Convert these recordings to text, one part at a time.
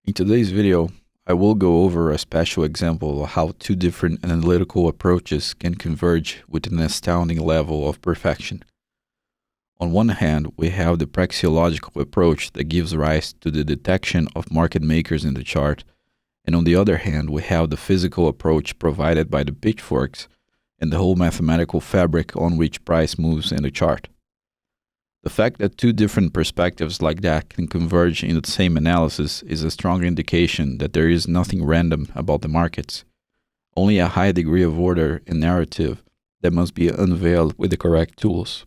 In today's video, I will go over a special example of how two different analytical approaches can converge with an astounding level of perfection. On one hand, we have the praxeological approach that gives rise to the detection of market makers in the chart, and on the other hand, we have the physical approach provided by the pitchforks and the whole mathematical fabric on which price moves in the chart. The fact that two different perspectives like that can converge in the same analysis is a strong indication that there is nothing random about the markets, only a high degree of order and narrative that must be unveiled with the correct tools.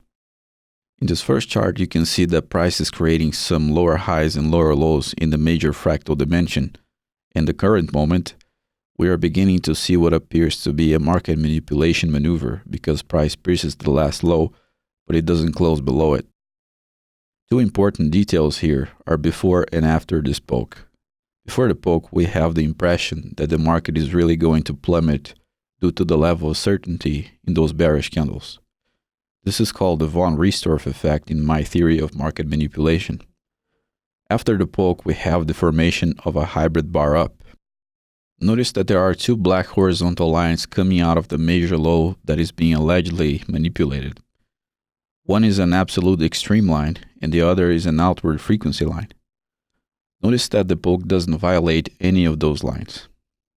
In this first chart, you can see that price is creating some lower highs and lower lows in the major fractal dimension. In the current moment, we are beginning to see what appears to be a market manipulation maneuver because price pierces the last low, but it doesn't close below it. Two important details here are before and after this poke. Before the poke, we have the impression that the market is really going to plummet due to the level of certainty in those bearish candles. This is called the von Riestorff effect in my theory of market manipulation. After the poke, we have the formation of a hybrid bar up. Notice that there are two black horizontal lines coming out of the major low that is being allegedly manipulated. One is an absolute extreme line, and the other is an outward frequency line. Notice that the poke doesn't violate any of those lines.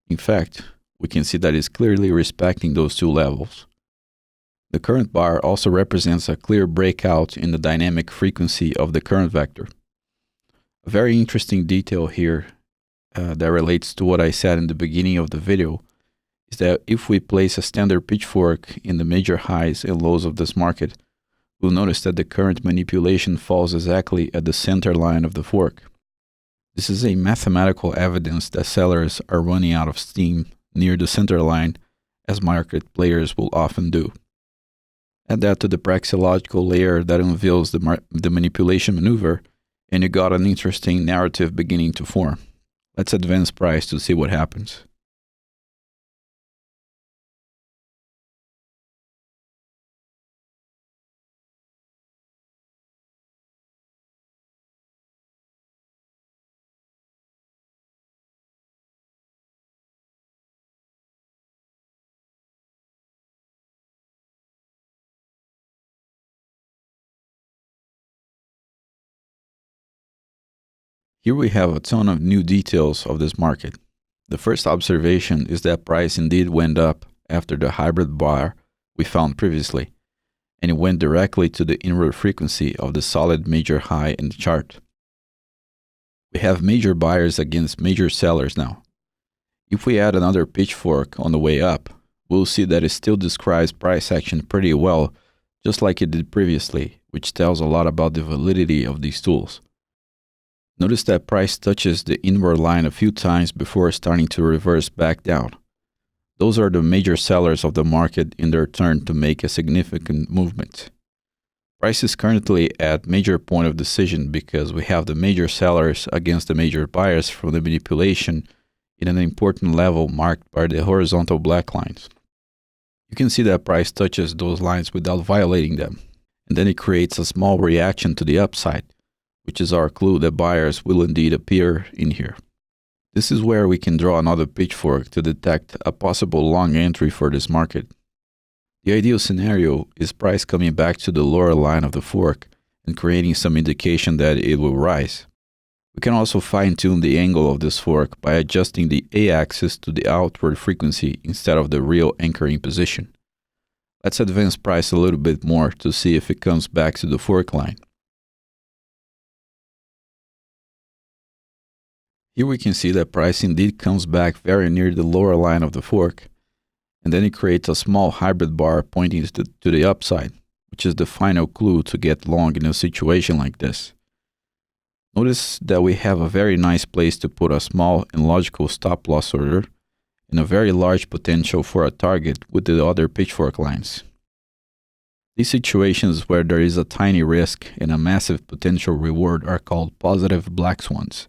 In fact, we can see that it's clearly respecting those two levels. The current bar also represents a clear breakout in the dynamic frequency of the current vector. A very interesting detail here that relates to what I said in the beginning of the video is that if we place a standard pitchfork in the major highs and lows of this market, we'll notice that the current manipulation falls exactly at the center line of the fork. This is a mathematical evidence that sellers are running out of steam near the center line, as market players will often do. Add that to the praxeological layer that unveils the manipulation maneuver, and you got an interesting narrative beginning to form. Let's advance price to see what happens. Here we have a ton of new details of this market. The first observation is that price indeed went up after the hybrid bar we found previously, and it went directly to the inward frequency of the solid major high in the chart. We have major buyers against major sellers now. If we add another pitchfork on the way up, we'll see that it still describes price action pretty well, just like it did previously, which tells a lot about the validity of these tools. Notice that price touches the inward line a few times before starting to reverse back down. Those are the major sellers of the market in their turn to make a significant movement. Price is currently at major point of decision because we have the major sellers against the major buyers from the manipulation in an important level marked by the horizontal black lines. You can see that price touches those lines without violating them, and then it creates a small reaction to the upside, which is our clue that buyers will indeed appear in here. This is where we can draw another pitchfork to detect a possible long entry for this market. The ideal scenario is price coming back to the lower line of the fork and creating some indication that it will rise. We can also fine-tune the angle of this fork by adjusting the A-axis to the outward frequency instead of the real anchoring position. Let's advance price a little bit more to see if it comes back to the fork line. Here we can see that price indeed comes back very near the lower line of the fork, and then it creates a small hybrid bar pointing to the upside, which is the final clue to get long in a situation like this. Notice that we have a very nice place to put a small and logical stop loss order, and a very large potential for a target with the other pitchfork lines. These situations where there is a tiny risk and a massive potential reward are called positive black swans.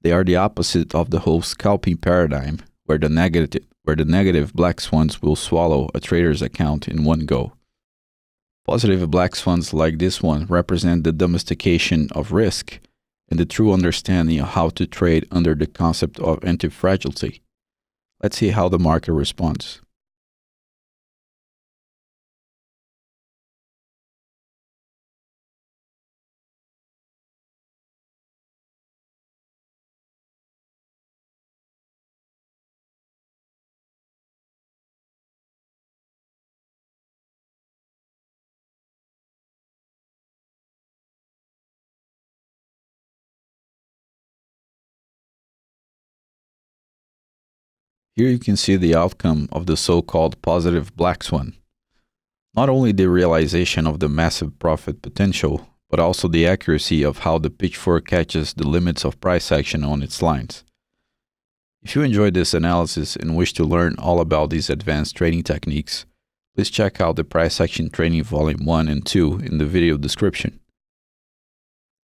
They are the opposite of the whole scalping paradigm, where the negative black swans will swallow a trader's account in one go. Positive black swans like this one represent the domestication of risk and the true understanding of how to trade under the concept of anti-fragility. Let's see how the market responds. Here you can see the outcome of the so-called positive black swan. Not only the realization of the massive profit potential, but also the accuracy of how the pitchfork catches the limits of price action on its lines. If you enjoyed this analysis and wish to learn all about these advanced trading techniques, please check out the Price Action Training Volume 1 and 2 in the video description.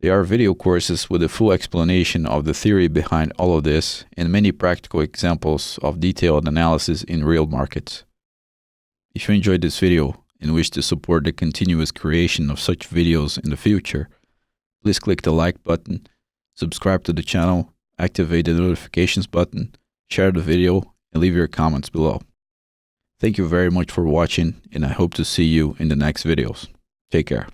They are video courses with a full explanation of the theory behind all of this and many practical examples of detailed analysis in real markets. If you enjoyed this video and wish to support the continuous creation of such videos in the future, please click the like button, subscribe to the channel, activate the notifications button, share the video, and leave your comments below. Thank you very much for watching, and I hope to see you in the next videos. Take care.